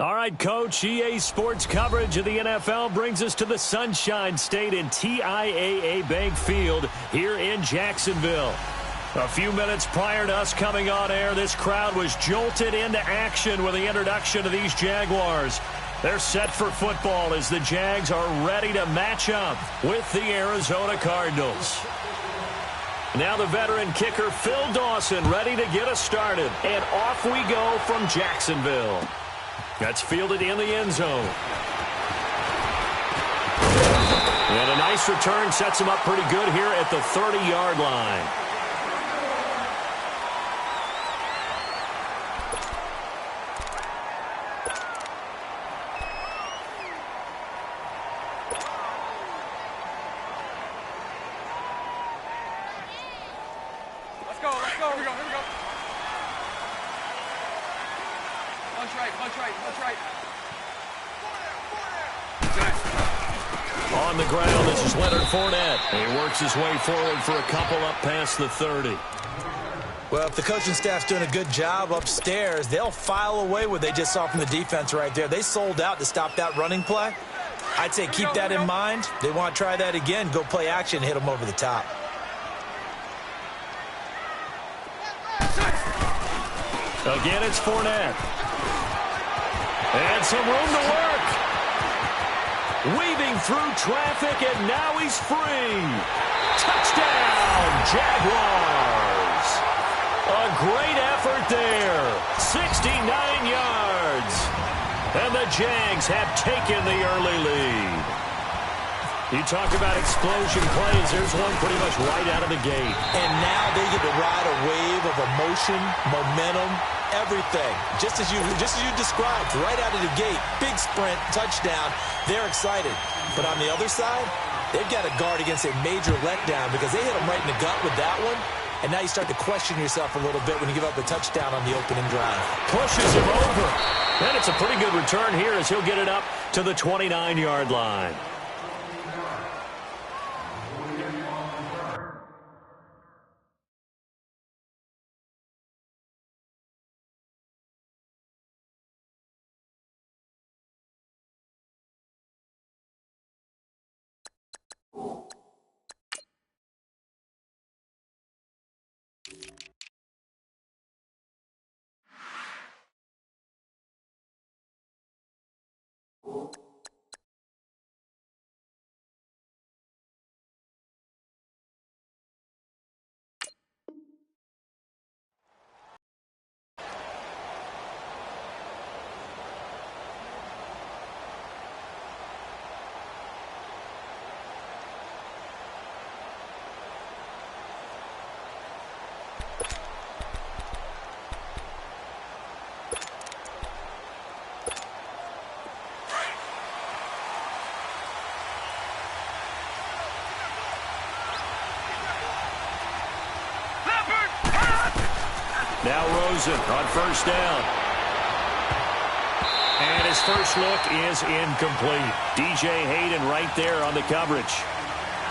All right, Coach, EA Sports coverage of the NFL brings us to the Sunshine State in TIAA Bank Field here in Jacksonville. A few minutes prior to us coming on air, this crowd was jolted into action with the introduction of these Jaguars. They're set for football as the Jags are ready to match up with the Arizona Cardinals. Now the veteran kicker Phil Dawson ready to get us started. And off we go from Jacksonville. That's fielded in the end zone. And a nice return sets him up pretty good here at the 30-yard line. Let's go. Here we go. Punch right. On the ground, this is Leonard Fournette. He works his way forward for a couple up past the 30. Well, if the coaching staff's doing a good job upstairs, they'll file away what they just saw from the defense right there. They sold out to stop that running play. I'd say keep that in mind. They want to try that again, go play action, hit them over the top. Again, it's Fournette. And some room to work. Weaving through traffic, and now he's free. Touchdown, Jaguars. A great effort there. 69 yards. And the Jags have taken the early lead. You talk about explosion plays. There's one pretty much right out of the gate. And now they get to ride a wave of emotion, momentum, everything. Just as you described, right out of the gate, big sprint, touchdown. They're excited. But on the other side, they've got to guard against a major letdown because they hit them right in the gut with that one. And now you start to question yourself a little bit when you give up the touchdown on the opening drive. Pushes him over. And it's a pretty good return here as he'll get it up to the 29-yard line. Now Rosen on first down. And his first look is incomplete. DJ Hayden right there on the coverage.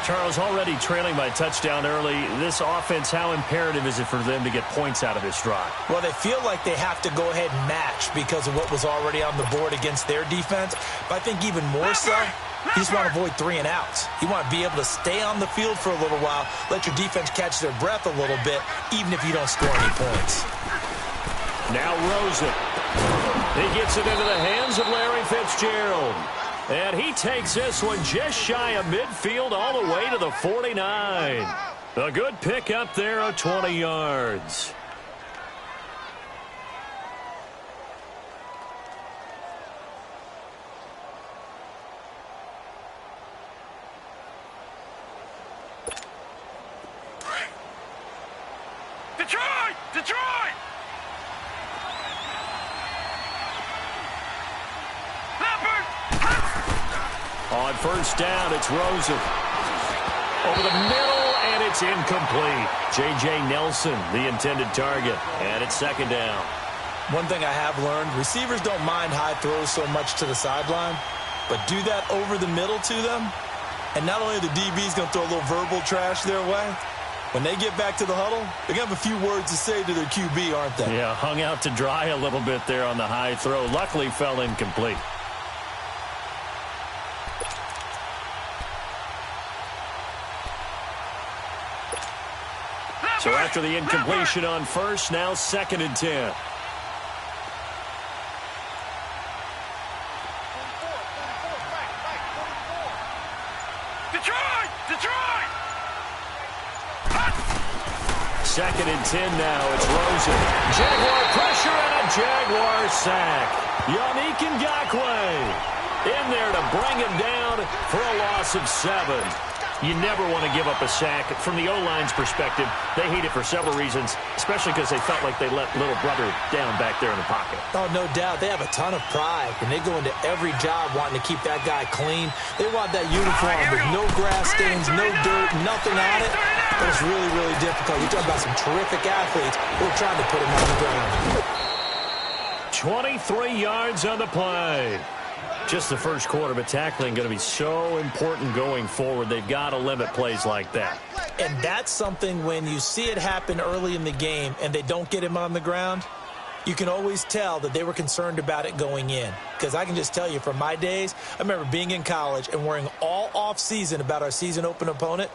Charles, already trailing by touchdown early. This offense, how imperative is it for them to get points out of this drive? Well, they feel like they have to go ahead and match because of what was already on the board against their defense. But I think even more so, you just want to avoid 3 and outs. You want to be able to stay on the field for a little while, let your defense catch their breath a little bit, even if you don't score any points. Now Rosen. He gets it into the hands of Larry Fitzgerald. And he takes this one just shy of midfield all the way to the 49. A good pick up there of 20 yards. Detroit! On first down, it's Rosen. Over the middle, and it's incomplete. J.J. Nelson, the intended target. And it's second down. One thing I have learned, receivers don't mind high throws so much to the sideline, but do that over the middle to them, and not only are the DBs going to throw a little verbal trash their way, When they get back to the huddle, they're going to have a few words to say to their QB, aren't they? Yeah, hung out to dry a little bit there on the high throw. Luckily fell incomplete. So after the incompletion on first, now 2nd and 10. Detroit! 2nd and 10 now. It's Rosen. Jaguar pressure and a Jaguar sack. Yannick Ngakoue in there to bring him down for a loss of 7. You never want to give up a sack. From the O-line's perspective, they hate it for several reasons, especially because they felt like they let little brother down back there in the pocket. Oh, no doubt. They have a ton of pride, and they go into every job wanting to keep that guy clean. They want that uniform with no grass stains, no dirt, nothing on it. But it's really, really difficult. You're talking about some terrific athletes who are trying to put him on the ground. 23 yards on the play. Just the first quarter, but tackling going to be so important going forward. They've got to limit plays like that. And that's something when you see it happen early in the game and they don't get him on the ground, you can always tell that they were concerned about it going in. Because I can just tell you from my days, I remember being in college and worrying all off-season about our season open opponent,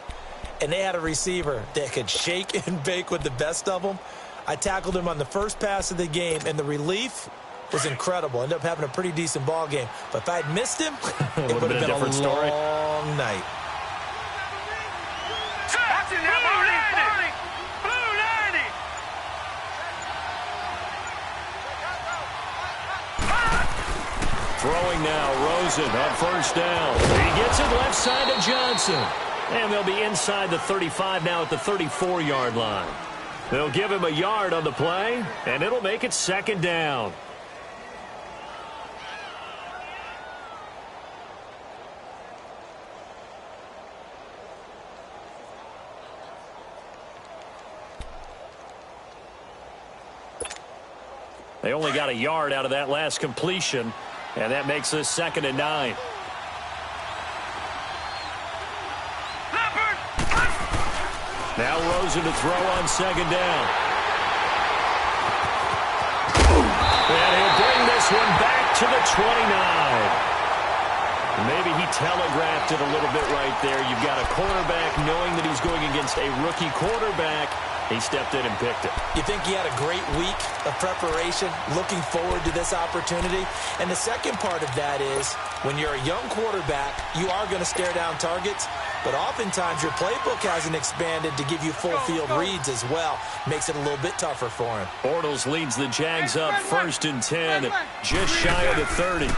and they had a receiver that could shake and bake with the best of them. I tackled him on the first pass of the game, and the relief was incredible. Ended up having a pretty decent ball game. But if I'd missed him, it would have been a long night. Throwing now, Rosen on first down. He gets it left side to Johnson. And they'll be inside the 35 now at the 34-yard line. They'll give him a yard on the play, and it'll make it 2nd down. They only got a yard out of that last completion, and that makes this 2nd and 9. Now Rosen to throw on 2nd down. And he'll bring this one back to the 29. Maybe he telegraphed it a little bit right there. You've got a quarterback knowing that he's going against a rookie quarterback. He stepped in and picked it. You think he had a great week of preparation, looking forward to this opportunity? And the second part of that is, when you're a young quarterback, you are going to stare down targets, but oftentimes your playbook hasn't expanded to give you full field reads as well. Makes it a little bit tougher for him. Bortles leads the Jags up 1st and 10, just shy of the 30.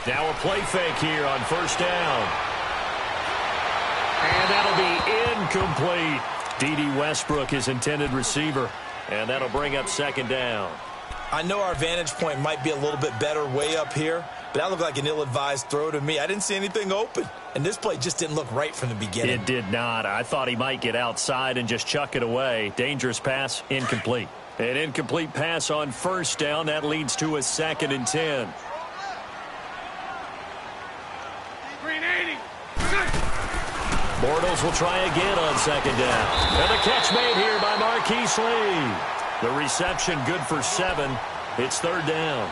Now a play fake here on first down. And that'll be incomplete. D.D. Westbrook, his intended receiver. And that'll bring up 2nd down. I know our vantage point might be a little bit better way up here, but that looked like an ill-advised throw to me. I didn't see anything open, and this play just didn't look right from the beginning. It did not. I thought he might get outside and just chuck it away. Dangerous pass, incomplete. An incomplete pass on first down. That leads to a 2nd and 10. Bortles will try again on 2nd down. And the catch made here by Marquise Lee. The reception good for 7. It's 3rd down.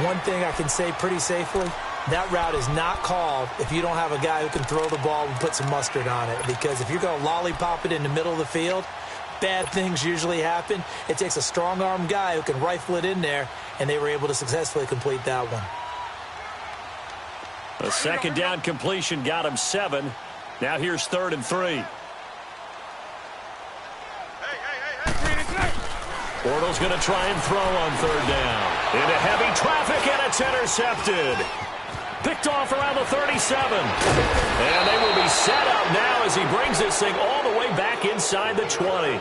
One thing I can say pretty safely, that route is not called if you don't have a guy who can throw the ball and put some mustard on it. Because if you're going to lollipop it in the middle of the field, bad things usually happen. It takes a strong-arm guy who can rifle it in there, and they were able to successfully complete that one. A 2nd down completion got him 7. Now here's 3rd and 3. Bortles going to try and throw on 3rd down. Into heavy traffic, and it's intercepted. Picked off around the 37. And they will be set up now as he brings this thing all the way back inside the 20.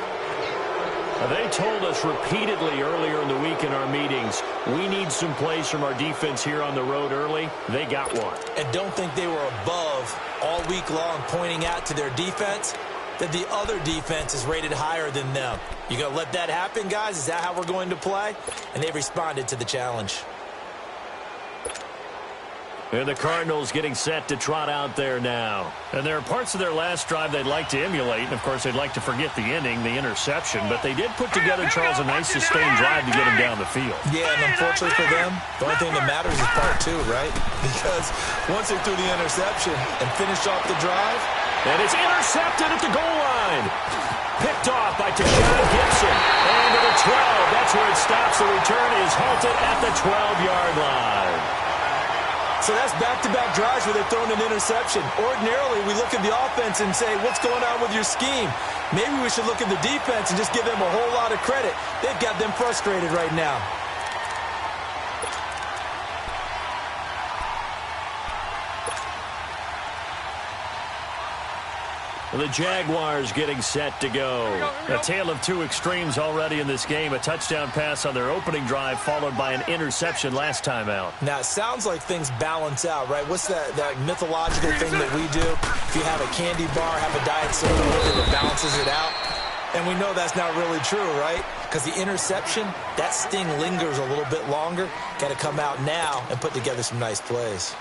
They told us repeatedly earlier in the week in our meetings, we need some plays from our defense here on the road early. They got one. And don't think they were above all week long pointing out to their defense that the other defense is rated higher than them. You going to let that happen, guys? Is that how we're going to play? And they responded to the challenge. And the Cardinals getting set to trot out there now. And there are parts of their last drive they'd like to emulate. And, of course, they'd like to forget the ending, the interception. But they did put together, Charles, a nice sustained drive to get him down the field. Yeah, and unfortunately for them, the only thing that matters is part two, right? Because once they threw the interception and finished off the drive. And it's intercepted at the goal line. Picked off by Tashawn Gibson. And to the 12. That's where it stops. The return is halted at the 12-yard line. So that's back-to-back drives where they're throwing an interception. Ordinarily, we look at the offense and say, what's going on with your scheme? Maybe we should look at the defense and just give them a whole lot of credit. They've got them frustrated right now. The Jaguars getting set to go. A tale of two extremes already in this game. A touchdown pass on their opening drive followed by an interception last time out. Now, it sounds like things balance out, right? What's that mythological thing that we do? If you have a candy bar, have a diet soda with it, it balances it out. And we know that's not really true, right? Because the interception, that sting lingers a little bit longer. Got to come out now and put together some nice plays.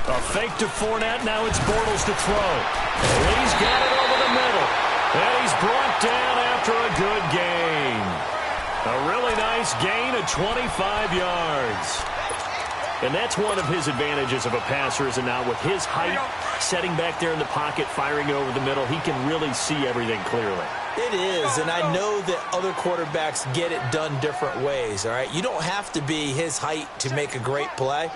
A fake to Fournette. Now it's Bortles to throw. He's got it over the middle. And he's brought down after a good gain. A really nice gain of 25 yards. And that's one of his advantages of a passer, is now with his height, setting back there in the pocket, firing it over the middle, he can really see everything clearly. It is, and I know that other quarterbacks get it done different ways, all right? You don't have to be his height to make a great play.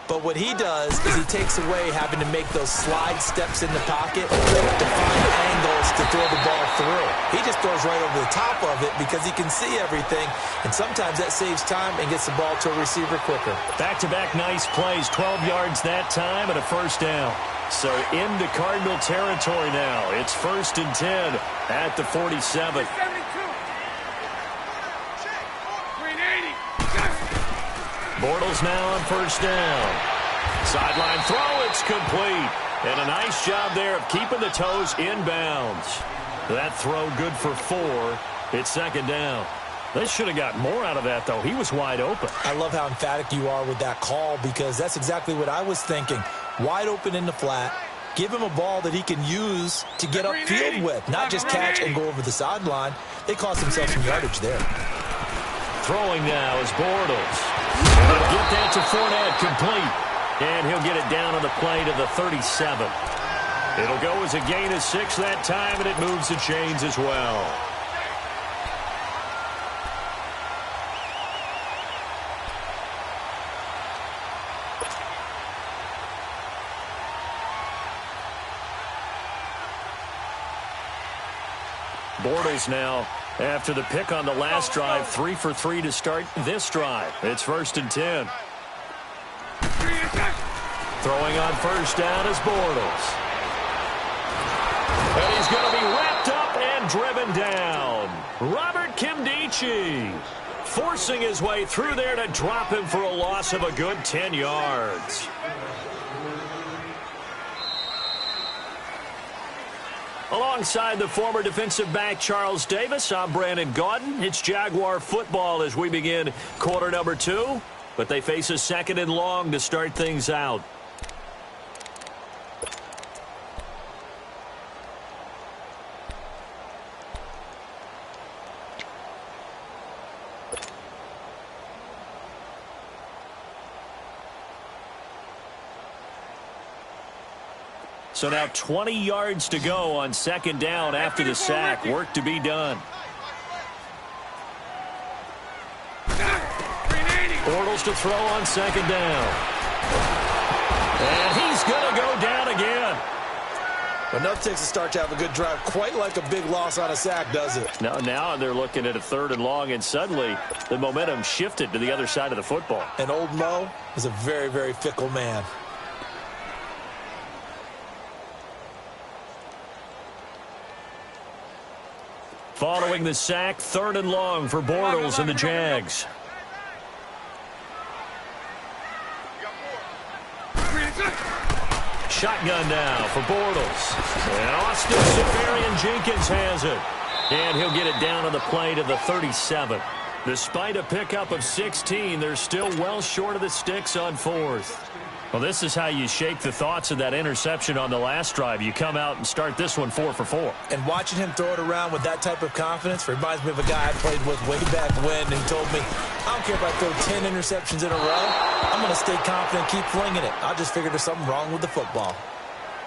But what he does is he takes away having to make those slide steps in the pocket to find angles to throw the ball through. He just throws right over the top of it because he can see everything, and sometimes that saves time and gets the ball to a receiver quicker. Back-to-back nice plays, 12 yards that time and a first down. So into Cardinal territory now. It's 1st and 10 at the 47. Bortles now on first down. Sideline throw, it's complete. And a nice job there of keeping the toes inbounds. That throw good for 4. It's 2nd down. They should have got more out of that, though. He was wide open. I love how emphatic you are with that call because that's exactly what I was thinking. Wide open in the flat. Give him a ball that he can use to get upfield with, not just catch and go over the sideline. They cost themselves some yardage there. Throwing now is Bortles. And he'll get that to Fournette, complete. And he'll get it down on the play to the 37. It'll go as a gain of 6 that time, and it moves the chains as well. Bortles now, after the pick on the last drive, 3 for 3 to start this drive. It's 1st and 10. Throwing on first down is Bortles. And he's going to be wrapped up and driven down. Robert Kimdichie forcing his way through there to drop him for a loss of a good 10 yards. Alongside the former defensive back Charles Davis, I'm Brandon Gaudin. It's Jaguar football as we begin quarter number 2. But they face a 2nd and long to start things out. So now 20 yards to go on 2nd down after the sack. Work to be done. Bortles to throw on 2nd down. And he's going to go down again. Enough takes a start to have a good drive. Quite like a big loss on a sack, does it? Now they're looking at a 3rd and long, and suddenly the momentum shifted to the other side of the football. And old Mo is a very, very fickle man. Following the sack, 3rd and long for Bortles and the Jags. Shotgun now for Bortles. And Austin Seferian-Jenkins has it. And he'll get it down on the play to the 37. Despite a pickup of 16, they're still well short of the sticks on fourth. Well, this is how you shake the thoughts of that interception on the last drive. You come out and start this one 4 for 4. And watching him throw it around with that type of confidence reminds me of a guy I played with way back when who told me, I don't care if I throw 10 interceptions in a row. I'm going to stay confident, keep flinging it. I just figured there's something wrong with the football.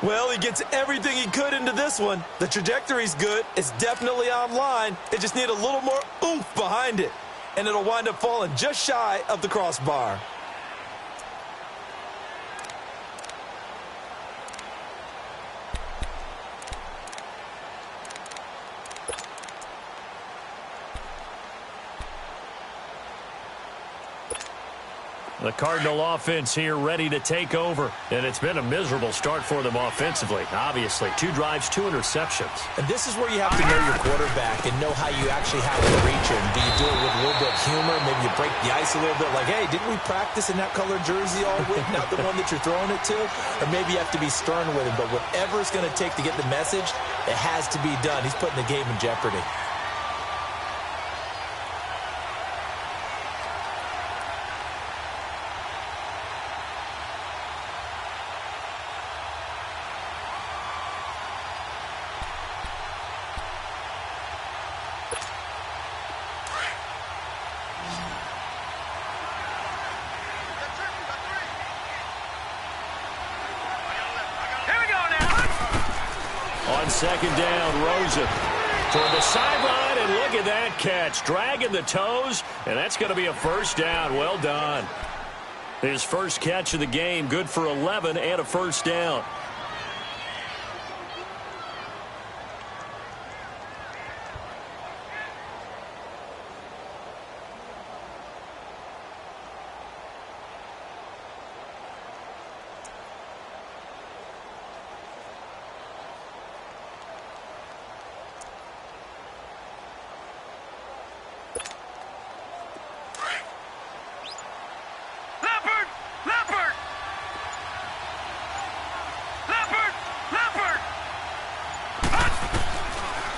Well, he gets everything he could into this one. The trajectory's good. It's definitely online. It just needs a little more oomph behind it. And it'll wind up falling just shy of the crossbar. The Cardinal offense here ready to take over. And it's been a miserable start for them offensively. Obviously, 2 drives, 2 interceptions. And this is where you have to know your quarterback and know how you actually have to reach him. Do you do it with a little bit of humor? Maybe you break the ice a little bit like, hey, didn't we practice in that colored jersey all week? Not the one that you're throwing it to? Or maybe you have to be stern with him. But whatever it's going to take to get the message, it has to be done. He's putting the game in jeopardy. On second down, Rosen toward the sideline, and look at that catch. Dragging the toes, and that's going to be a first down. Well done. His first catch of the game, good for 11 and a first down.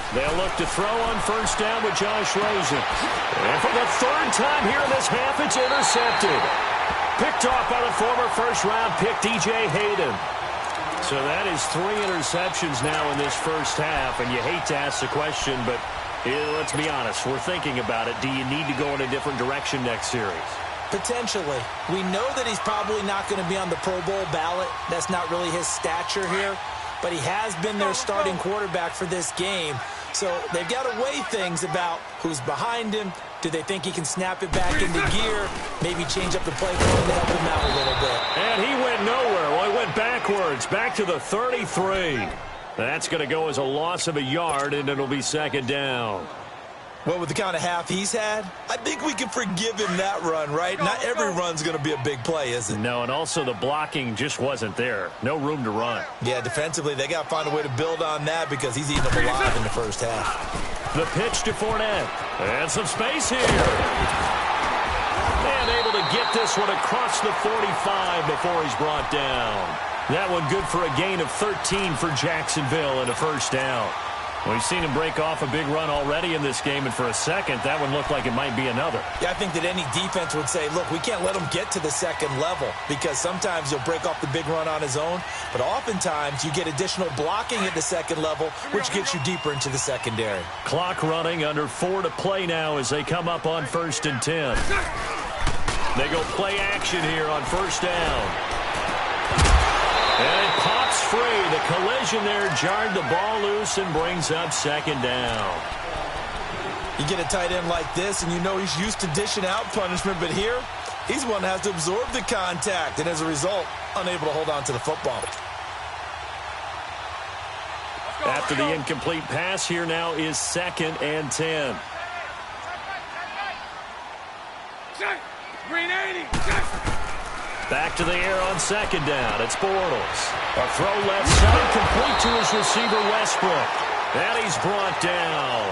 They'll look to throw on first down with Josh Rosen. And for the 3rd time here in this half, it's intercepted. Picked off by the former first-round pick, DJ Hayden. So that is 3 interceptions now in this first half, and you hate to ask the question, but let's be honest, we're thinking about it. Do you need to go in a different direction next series? Potentially. We know that he's probably not going to be on the Pro Bowl ballot. That's not really his stature here. But he has been their starting quarterback for this game. So they've got to weigh things about who's behind him. Do they think he can snap it back into gear? Maybe change up the play calling to help him out a little bit. And he went nowhere. Well, he went backwards, back to the 33. That's going to go as a loss of a yard, and it'll be second down. Well, with the kind of half he's had, I think we can forgive him that run, right? Not every run's going to be a big play, is it? No, and also the blocking just wasn't there. No room to run. Yeah, defensively, they got to find a way to build on that because he's eating them alive in the first half. The pitch to Fournette. And some space here. And able to get this one across the 45 before he's brought down. That one good for a gain of 13 for Jacksonville and a first down. We've seen him break off a big run already in this game, and for a second, that one looked like it might be another. Yeah, I think that any defense would say, look, we can't let him get to the second level because sometimes he'll break off the big run on his own, but oftentimes you get additional blocking at the second level, which gets you deeper into the secondary. Clock running, under 4 to play now as they come up on 1st and 10. They go play action here on first down. And it pops free. The collision there jarred the ball loose and brings up second down. You get a tight end like this, and you know he's used to dishing out punishment, but here, he's one that has to absorb the contact, and as a result, unable to hold on to the football. After the incomplete pass, here now is 2nd and 10. Green 80. Back to the air on second down. It's Bortles. A throw left side, complete to his receiver, Westbrook. And he's brought down.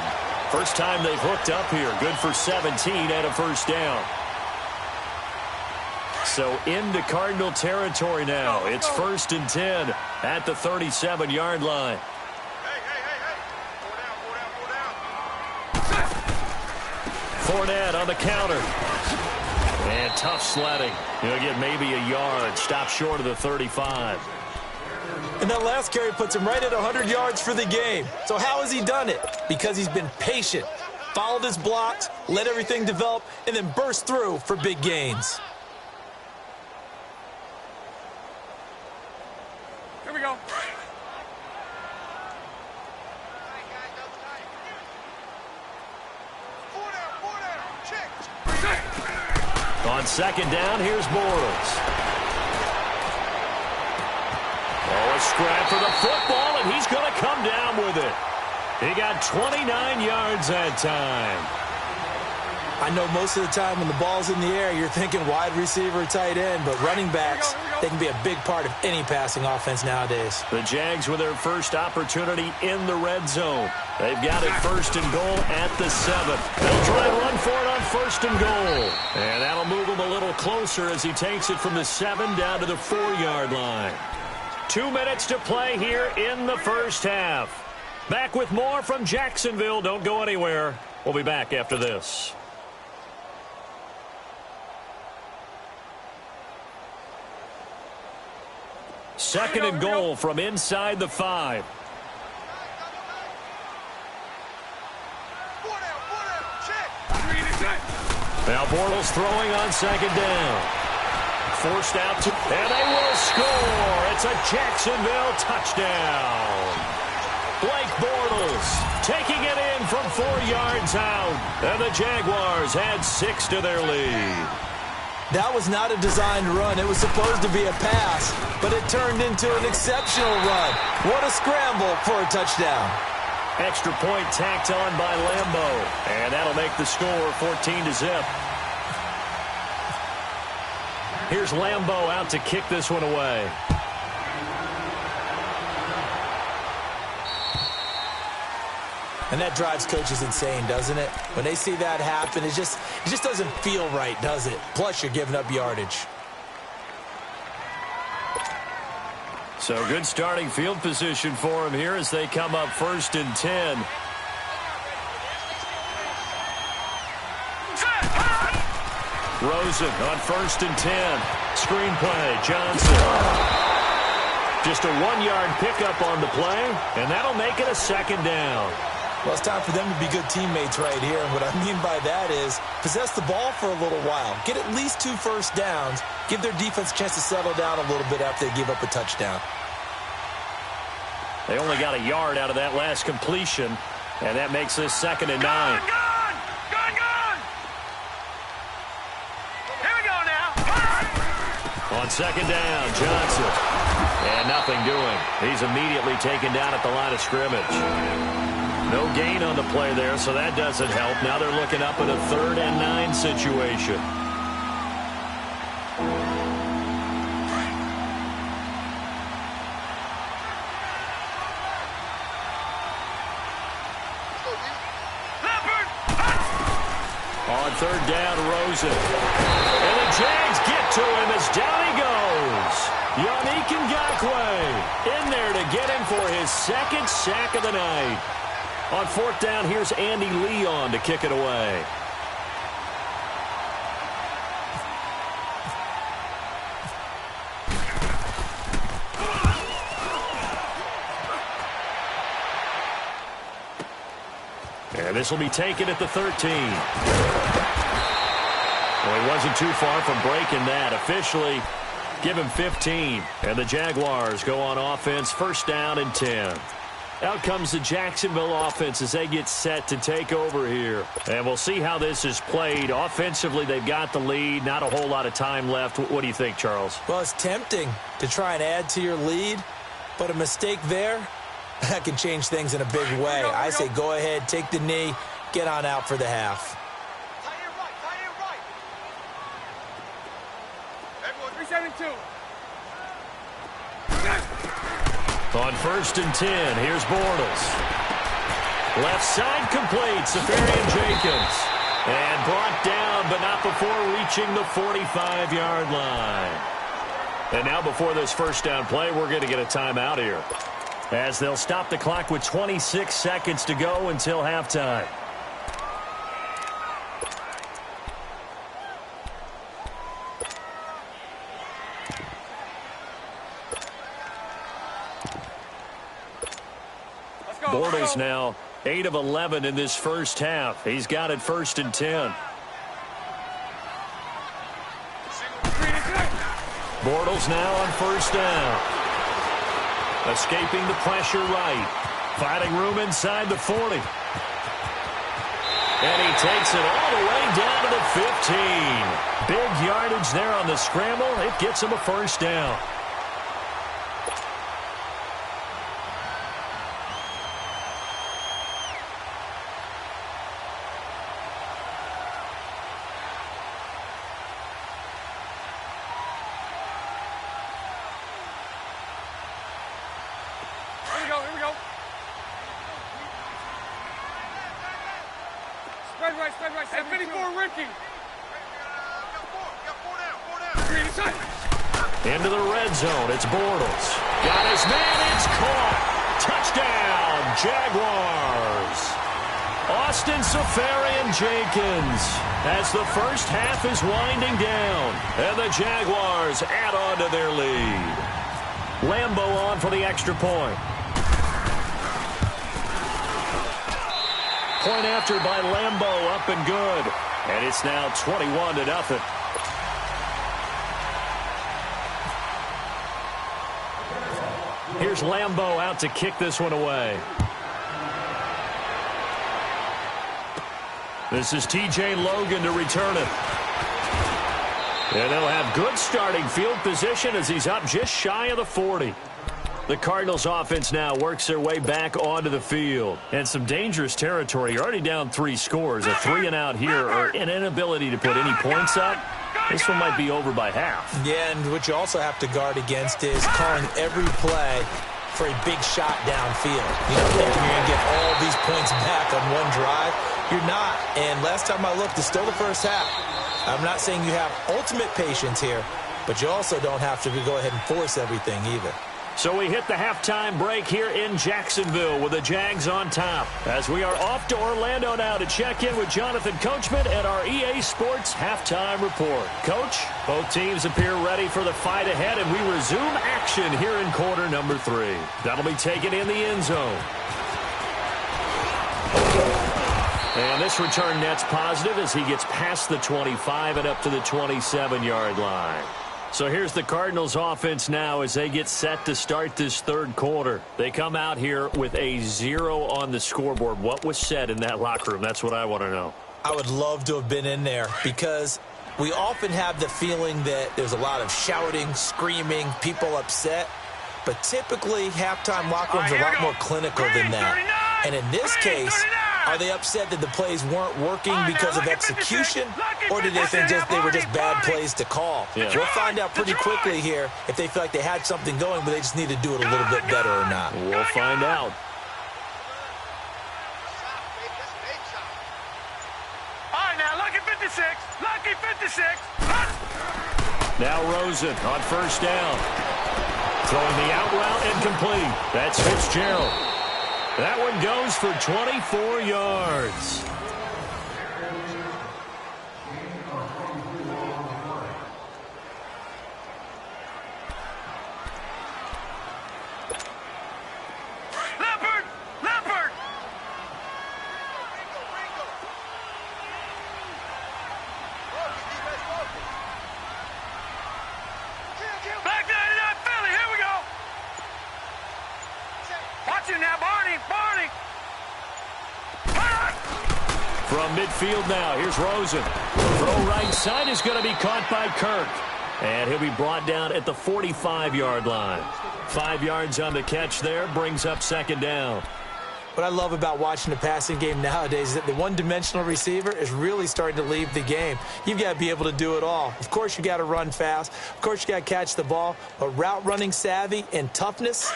First time they've hooked up here. Good for 17 and a first down. So into Cardinal territory now. It's 1st and 10 at the 37-yard line. Fournette on the counter. And tough sledding. He'll get maybe a yard. Stop short of the 35. And that last carry puts him right at 100 yards for the game. So how has he done it? Because he's been patient, followed his blocks, let everything develop, and then burst through for big gains. Here we go. On 2nd down, here's Bortles. Oh, a scrap for the football, and he's going to come down with it. He got 29 yards that time. I know most of the time when the ball's in the air, you're thinking wide receiver, tight end, but running backs, they can be a big part of any passing offense nowadays. The Jags with their first opportunity in the red zone. They've got it 1st and goal at the 7. They'll try and run for it on 1st and goal. And that'll move him a little closer as he takes it from the 7 down to the 4-yard line. 2 minutes to play here in the first half. Back with more from Jacksonville. Don't go anywhere. We'll be back after this. Second and goal from inside the 5. Now Bortles throwing on 2nd down. Forced out to, and they will score. It's a Jacksonville touchdown. Blake Bortles taking it in from 4 yards out. And the Jaguars add 6 to their lead. That was not a designed run. It was supposed to be a pass, but it turned into an exceptional run. What a scramble for a touchdown. Extra point tacked on by Lambo, and that'll make the score 14-0. Here's Lambo out to kick this one away. And that drives coaches insane, doesn't it? When they see that happen, it just doesn't feel right, does it? Plus, you're giving up yardage. So good starting field position for him here as they come up 1st and 10. Rosen on 1st and 10. Screenplay, Johnson. Just a 1-yard pickup on the play, and that'll make it a 2nd down. Well, it's time for them to be good teammates right here. And what I mean by that is possess the ball for a little while. Get at least 2 first downs. Give their defense a chance to settle down a little bit after they give up a touchdown. They only got a yard out of that last completion, and that makes this 2nd and 9. Gone! Here we go now. On 2nd down, Johnson. And nothing doing. He's immediately taken down at the line of scrimmage. No gain on the play there, so that doesn't help. Now they're looking up at a 3rd and 9 situation. On 3rd down, Rosen. And the Jags get to him as down he goes. Yannick Ngakoue in there to get him for his 2nd sack of the night. On 4th down, here's Andy Leon to kick it away. And this will be taken at the 13. Well, he wasn't too far from breaking that. Officially, give him 15. And the Jaguars go on offense, 1st down and 10. Out comes the Jacksonville offense as they get set to take over here. And we'll see how this is played. Offensively, they've got the lead. Not a whole lot of time left. What do you think, Charles? Well, it's tempting to try and add to your lead, but a mistake there, that can change things in a big way. I say go ahead, take the knee, get on out for the half. Tie it right. Everyone, 3-7-2. On 1st and 10, here's Bortles. Left side complete, Safarian Jenkins. And brought down, but not before reaching the 45-yard line. And now before this first down play, we're going to get a timeout here, as they'll stop the clock with 26 seconds to go until halftime. Bortles now 8 of 11 in this first half. He's got it 1st and 10. Bortles now on 1st down. Escaping the pressure right. Finding room inside the 40. And he takes it all the way down to the 15. Big yardage there on the scramble. It gets him a 1st down. Here we go. Spread right. 54, Ricky. Into the red zone. It's Bortles. Got his man. It's caught. Touchdown, Jaguars. Austin Seferian-Jenkins as the first half is winding down. And the Jaguars add on to their lead. Lambo on for the extra point. Point after by Lambo, up and good. And it's now 21-0. Here's Lambo out to kick this one away. This is T.J. Logan to return it. And they'll have good starting field position as he's up just shy of the 40. The Cardinals offense now works their way back onto the field. And some dangerous territory. You're already down 3 scores. A 3-and-out here, or an inability to put any points up. This one might be over by half. Yeah, and what you also have to guard against is calling every play for a big shot downfield. You know, thinking you're going to get all these points back on one drive. You're not. And last time I looked, it's still the first half. I'm not saying you have ultimate patience here, but you also don't have to go ahead and force everything either. So we hit the halftime break here in Jacksonville with the Jags on top, as we are off to Orlando now to check in with Jonathan Coachman at our EA Sports Halftime Report. Coach, both teams appear ready for the fight ahead, and we resume action here in quarter number 3. That'll be taken in the end zone. And this return net's positive as he gets past the 25 and up to the 27-yard line. So here's the Cardinals offense now as they get set to start this third quarter. They come out here with a 0 on the scoreboard. What was said in that locker room? That's what I want to know. I would love to have been in there because we often have the feeling that there's a lot of shouting, screaming, people upset. But typically, halftime locker rooms are a lot more clinical than that. And in this case, are they upset that the plays weren't working because of execution, or did they think they were just bad plays to call? Yeah. We'll find out pretty quickly here if they feel like they had something going, but they just need to do it a little bit better or not. We'll find out. All right, now, lucky 56. Lucky 56. Now Rosen on first down. Throwing the out route incomplete. That's Fitzgerald. That one goes for 24 yards. Leopard! Back 99, Philly, here we go. Watch it now, Barney. From midfield now, here's Rosen. Throw right side is going to be caught by Kirk. And he'll be brought down at the 45-yard line. 5 yards on the catch there, brings up second down. What I love about watching the passing game nowadays is that the one-dimensional receiver is really starting to leave the game. You've got to be able to do it all. Of course, you got to run fast. Of course, you got to catch the ball. But route running savvy and toughness,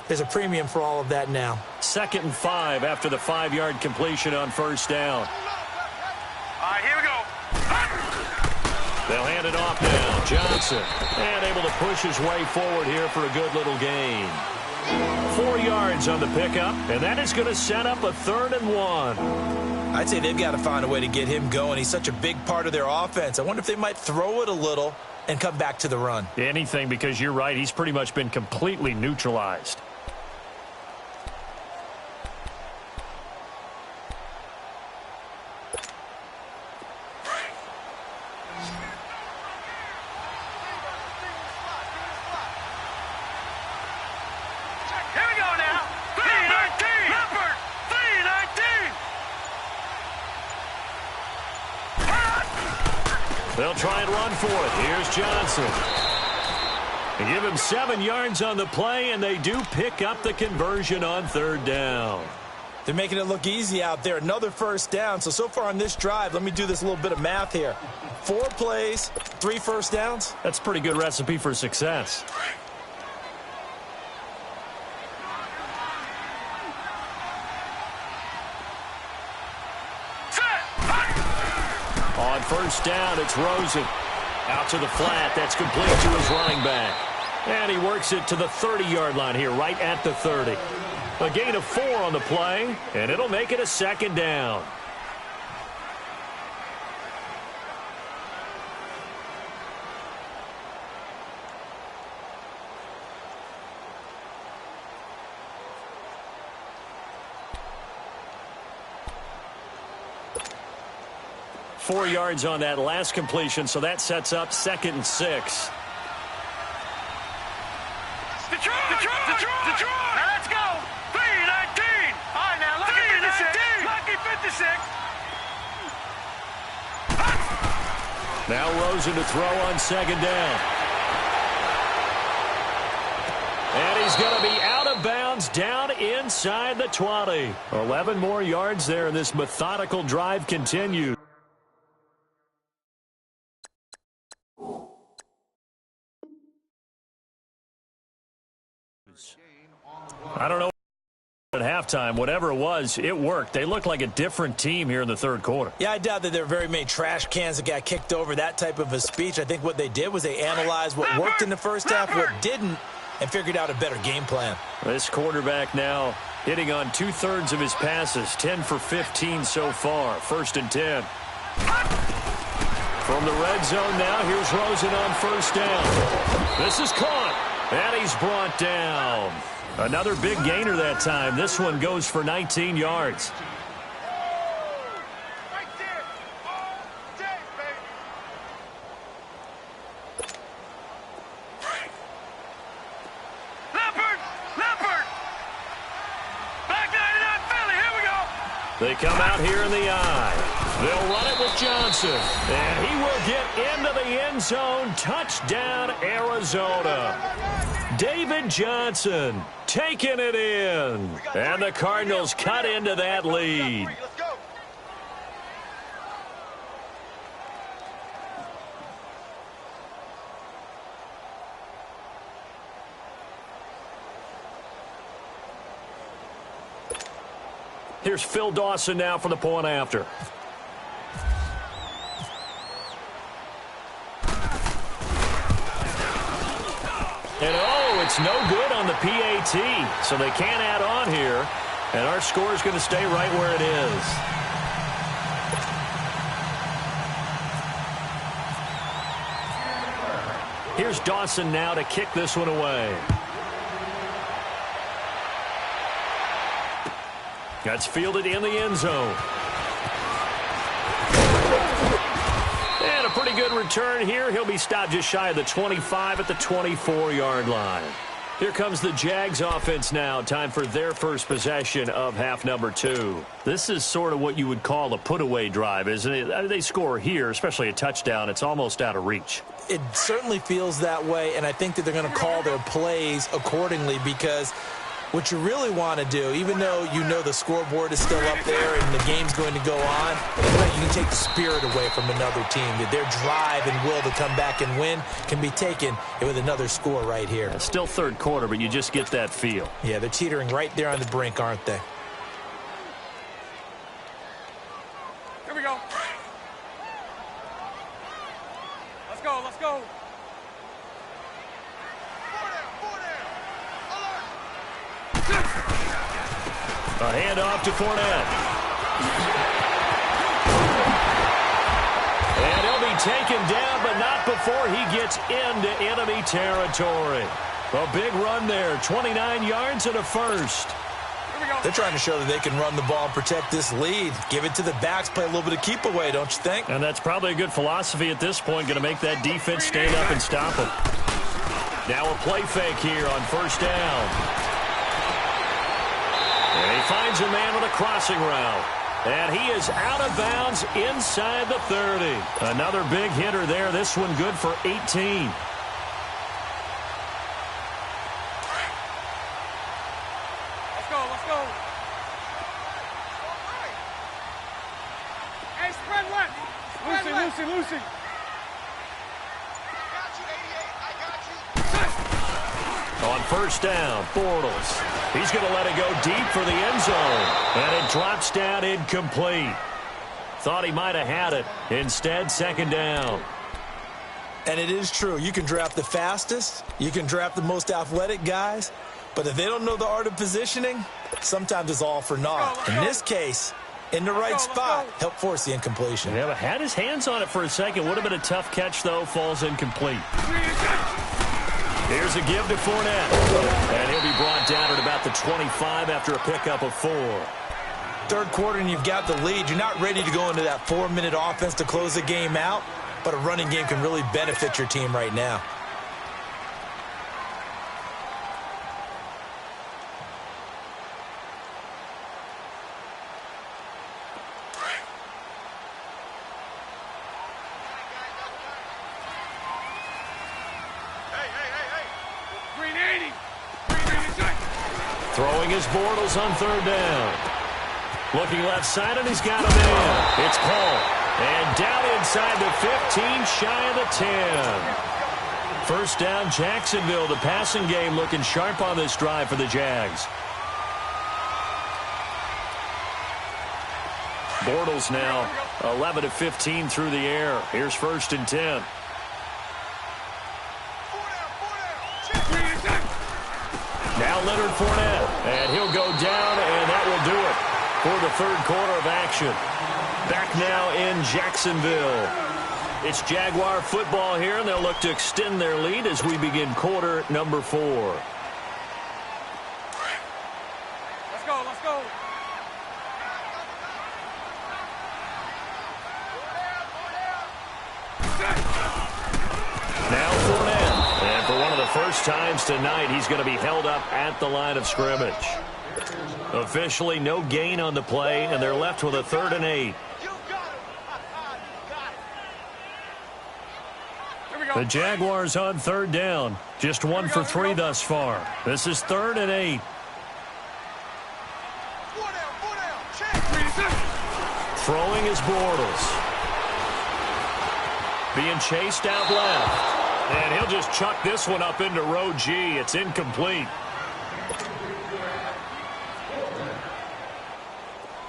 there's a premium for all of that now. 2nd and 5 after the 5-yard completion on first down. They'll hand it off now. Johnson. And able to push his way forward here for a good little gain. 4 yards on the pickup, and that is going to set up a 3rd and 1. I'd say they've got to find a way to get him going. He's such a big part of their offense. I wonder if they might throw it a little and come back to the run. Anything, because you're right. He's pretty much been completely neutralized. They'll try and run for it. Here's Johnson. They give him 7 yards on the play, and they do pick up the conversion on 3rd down. They're making it look easy out there. Another 1st down. So far on this drive, let me do this little bit of math here. 4 plays, 3 1st downs. That's a pretty good recipe for success. On 1st down, it's Rosen. Out to the flat. That's complete to his running back. And he works it to the 30-yard line here, right at the 30. A gain of 4 on the play, and it'll make it a 2nd down. Four yards on that last completion, so that sets up 2nd and 6. Detroit! Now let's go! 3-19! All right, now lucky 56! Lucky 56! Now Rosen to throw on 2nd down. And he's going to be out of bounds down inside the 20. 11 more yards there, and this methodical drive continues. I don't know at halftime. Whatever it was, it worked. They look like a different team here in the 3rd quarter. Yeah, I doubt that there were very many trash cans that got kicked over, that type of a speech. I think what they did was they analyzed what worked in the 1st half, what didn't, and figured out a better game plan. This quarterback now hitting on 2/3 of his passes, 10 for 15 so far. 1st and 10. From the red zone now, here's Rosen on 1st down. This is caught, and he's brought down. Another big gainer that time. This one goes for 19 yards. Leopard! Back 99 Philly, here we go! They come out here in the eye. They'll run it with Johnson. And he will get into the end zone. Touchdown, Arizona. David Johnson taking it in. And the Cardinals cut into that lead. Here's Phil Dawson now for the point after. And oh, it's no good on the PAT. So they can't add on here. And our score is going to stay right where it is. Here's Dawson now to kick this one away. That's fielded in the end zone. And a pretty good return here. He'll be stopped just shy of the 25 at the 24-yard line. Here comes the Jags offense now. Time for their first possession of half number 2. This is sort of what you would call a put-away drive, isn't it? They score here, especially a touchdown. It's almost out of reach. It certainly feels that way, and I think that they're going to call their plays accordingly because what you really want to do, even though you know the scoreboard is still up there and the game's going to go on, you can take the spirit away from another team. That their drive and will to come back and win can be taken with another score right here. It's still 3rd quarter, but you just get that feel. Yeah, they're teetering right there on the brink, aren't they? Here we go. A handoff to Fournette. And he'll be taken down, but not before he gets into enemy territory. A big run there, 29 yards and a first. They're trying to show that they can run the ball and protect this lead. Give it to the backs, play a little bit of keep away, don't you think? And that's probably a good philosophy at this point, going to make that defense stand up and stop them. Now a play fake here on first down. And he finds a man with a crossing route. And he is out of bounds inside the 30. Another big hitter there. This one good for 18. Lucy. On first down, Bortles. He's going to let it go deep for the end zone. And it drops down incomplete. Thought he might have had it. Instead, second down. And it is true. You can draft the fastest. You can draft the most athletic guys. But if they don't know the art of positioning, sometimes it's all for naught. In this case, in the right spot, help force the incompletion. Yeah, but had his hands on it for a second. Would have been a tough catch, though. Falls incomplete. Here's a give to Fournette. And he'll be brought down at about the 25 after a pickup of 4. Third quarter and you've got the lead. You're not ready to go into that 4-minute offense to close the game out, but a running game can really benefit your team right now. Throwing his Bortles on third down. Looking left side, and he's got him in. It's Paul. And down inside the 15, shy of the 10. First down, Jacksonville. The passing game looking sharp on this drive for the Jags. Bortles now 11 of 15 through the air. Here's first and 10. Now Leonard Fournette, and he'll go down, and that will do it for the third quarter of action. Back now in Jacksonville. It's Jaguar football here, and they'll look to extend their lead as we begin quarter number 4. Let's go, let's go. Now Fournette. And for one of the first times tonight, he's going to be held up at the line of scrimmage. Officially no gain on the play, and they're left with a 3rd and 8. The Jaguars on third down. Just 1 for 3 thus far. This is 3rd and 8. Throwing is Bortles. Being chased out left. And he'll just chuck this one up into row G. It's incomplete.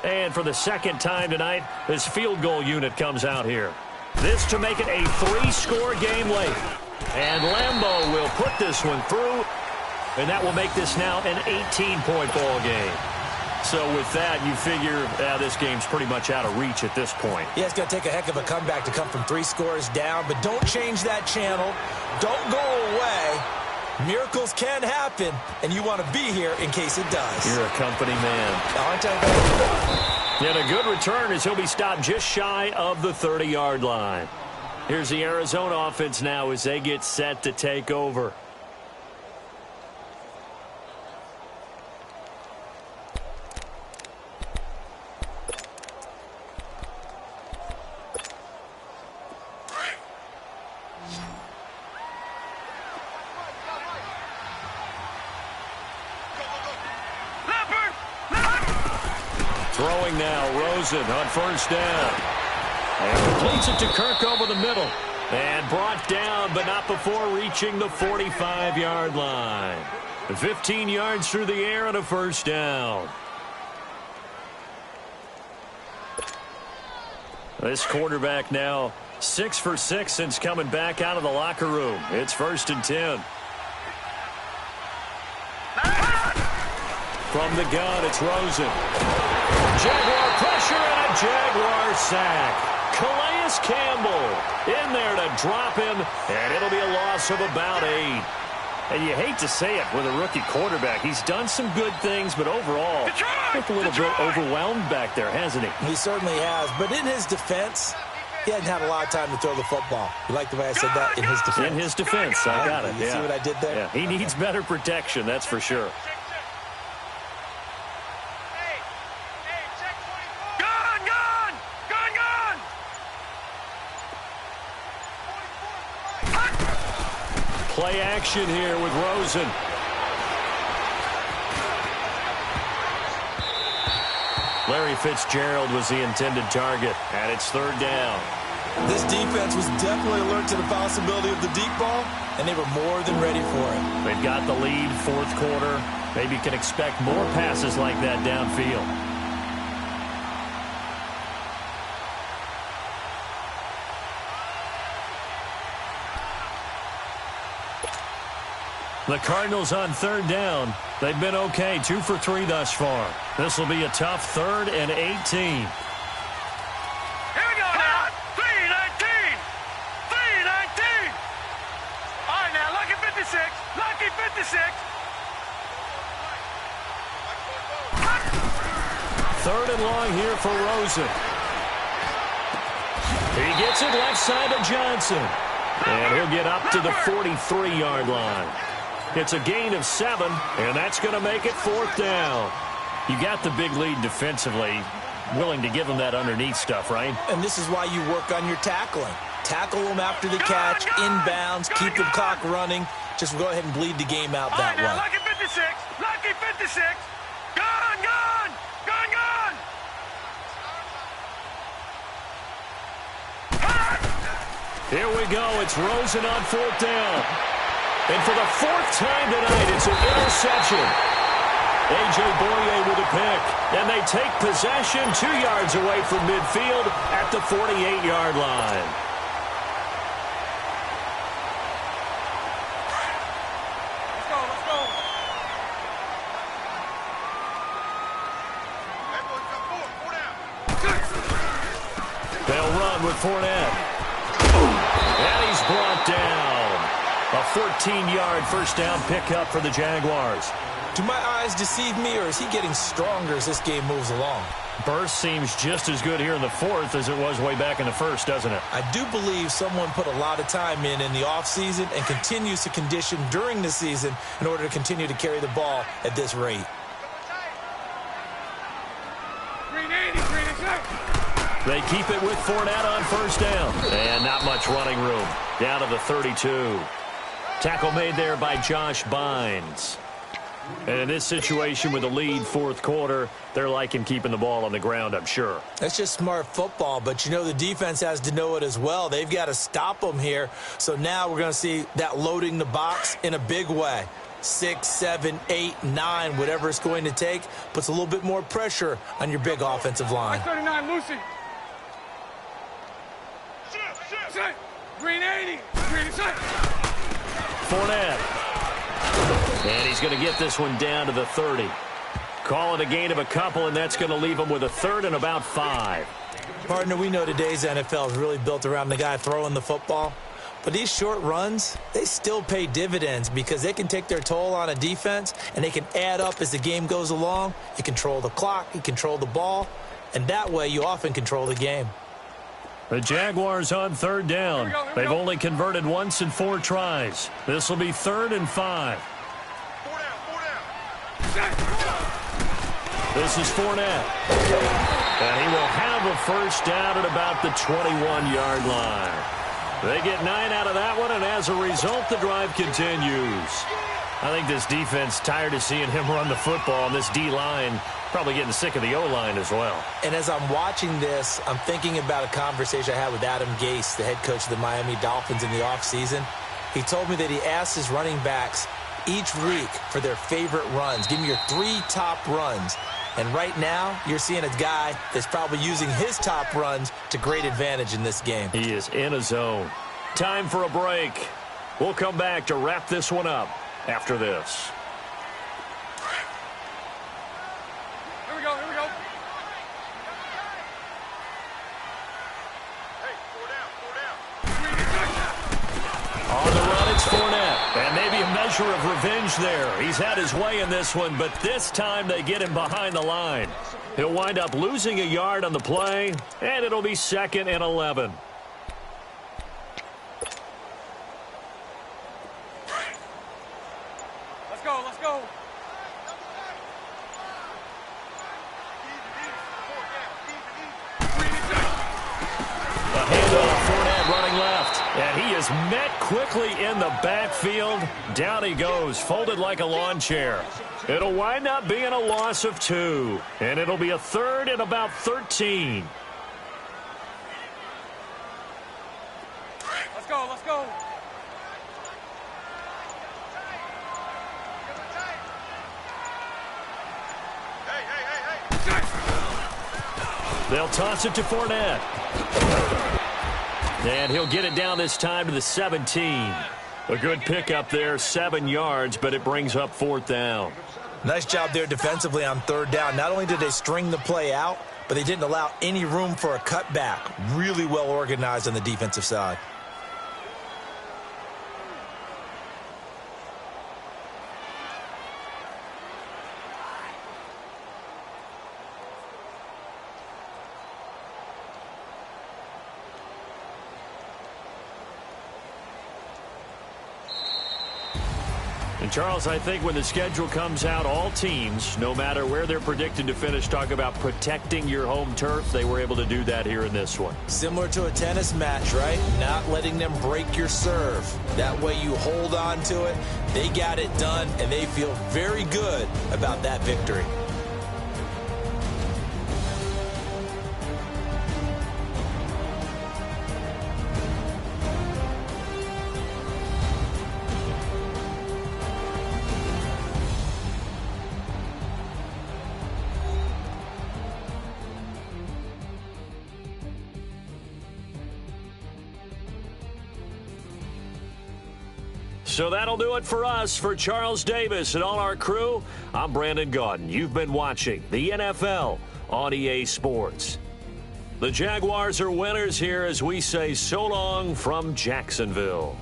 And for the second time tonight, this field goal unit comes out here. This to make it a 3-score game late. And Lambeau will put this one through. And that will make this now an 18-point ball game. So with that, you figure this game's pretty much out of reach at this point. Yeah, it's going to take a heck of a comeback to come from 3 scores down, but don't change that channel. Don't go away. Miracles can happen, and you want to be here in case it does. You're a company man. Aren't I? And a good return as he'll be stopped just shy of the 30-yard line. Here's the Arizona offense now as they get set to take over. Throwing now, Rosen on first down. And completes it to Kirk over the middle. And brought down, but not before reaching the 45-yard line. 15 yards through the air and a first down. This quarterback now 6 for 6 since coming back out of the locker room. It's first and 10. From the gun, it's Rosen. Jaguar pressure and a Jaguar sack. Calais Campbell in there to drop him, and it'll be a loss of about 8. And you hate to say it with a rookie quarterback. He's done some good things, but overall, looked a little bit overwhelmed back there, hasn't he? He certainly has. But in his defense, he hadn't had a lot of time to throw the football. You like the way I said that? In his defense. In his defense, I got it. You see what I did there? Yeah, he needs better protection, that's for sure. Play action here with Rosen. Larry Fitzgerald was the intended target, and it's 3rd down. This defense was definitely alert to the possibility of the deep ball, and they were more than ready for it. They've got the lead, 4th quarter. Maybe you can expect more passes like that downfield. The Cardinals on 3rd down. They've been okay, 2 for 3 thus far. This will be a tough 3rd and 18. Here we go now. 3-19. 3-19. All right, now, lucky 56. Lucky 56. 3rd and long here for Rosen. He gets it left side to Johnson. And he'll get up to the 43-yard line. It's a gain of 7, and that's going to make it 4th down. You got the big lead defensively, willing to give them that underneath stuff, right? And this is why you work on your tackling. Tackle them after the catch, inbounds, keep the clock running. Just go ahead and bleed the game out that way. Lucky 56. Lucky 56. Gun, gun. Gun, gun. Here we go. It's Rosen on 4th down. And for the 4th time tonight, it's an interception. A.J. Boye with a pick. And they take possession 2 yards away from midfield at the 48-yard line. Let's go, let's go. They'll run with Fournette. And he's brought down. A 14-yard first down pickup for the Jaguars. Do my eyes deceive me, or is he getting stronger as this game moves along? Burst seems just as good here in the 4th as it was way back in the 1st, doesn't it? I do believe someone put a lot of time in the offseason and continues to condition during the season in order to continue to carry the ball at this rate. They keep it with Fournette on first down. And not much running room. Down to the 32. Tackle made there by Josh Bynes. And in this situation with the lead 4th quarter, they're liking keeping the ball on the ground, I'm sure. That's just smart football, but you know the defense has to know it as well. They've got to stop them here. So now we're going to see that loading the box in a big way. 6, 7, 8, 9, whatever it's going to take, puts a little bit more pressure on your big offensive line. 39, Lucy. Green 80. Green set. Fournette. And he's going to get this one down to the 30. Call it a gain of a couple, and that's going to leave him with a 3rd and about 5. Partner, we know today's NFL is really built around the guy throwing the football. But these short runs, they still pay dividends because they can take their toll on a defense, and they can add up as the game goes along. You control the clock, you control the ball, and that way you often control the game. The Jaguars on 3rd down. They've only converted once in 4 tries. This will be 3rd and 5. This is Fournette. And he will have a first down at about the 21-yard line. They get 9 out of that one, and as a result, the drive continues. I think this defense tired of seeing him run the football, and this D-line probably getting sick of the O-line as well. And as I'm watching this, I'm thinking about a conversation I had with Adam Gase, the head coach of the Miami Dolphins in the offseason. He told me that he asked his running backs each week for their favorite runs. Give me your 3 top runs. And right now, you're seeing a guy that's probably using his top runs to great advantage in this game. He is in a zone. Time for a break. We'll come back to wrap this one up after this. Fournette, and maybe a measure of revenge there. He's had his way in this one, but this time they get him behind the line. He'll wind up losing a yard on the play, and it'll be 2nd and 11. Let's go, let's go. A handoff, Fournette running left, and he is met quickly in the backfield. Down he goes, folded like a lawn chair. It'll wind up being a loss of 2, and it'll be a 3rd and about 13. Let's go, let's go. They'll toss it to Fournette. And he'll get it down this time to the 17. A good pickup there, 7 yards, but it brings up 4th down. Nice job there defensively on 3rd down. Not only did they string the play out, but they didn't allow any room for a cutback. Really well organized on the defensive side. And Charles, I think when the schedule comes out, all teams, no matter where they're predicted to finish, talk about protecting your home turf. They were able to do that here in this one. Similar to a tennis match, right? Not letting them break your serve. That way you hold on to it. They got it done, and they feel very good about that victory. So that'll do it for us. For Charles Davis and all our crew, I'm Brandon Gaudin. You've been watching the NFL on EA Sports. The Jaguars are winners here as we say so long from Jacksonville.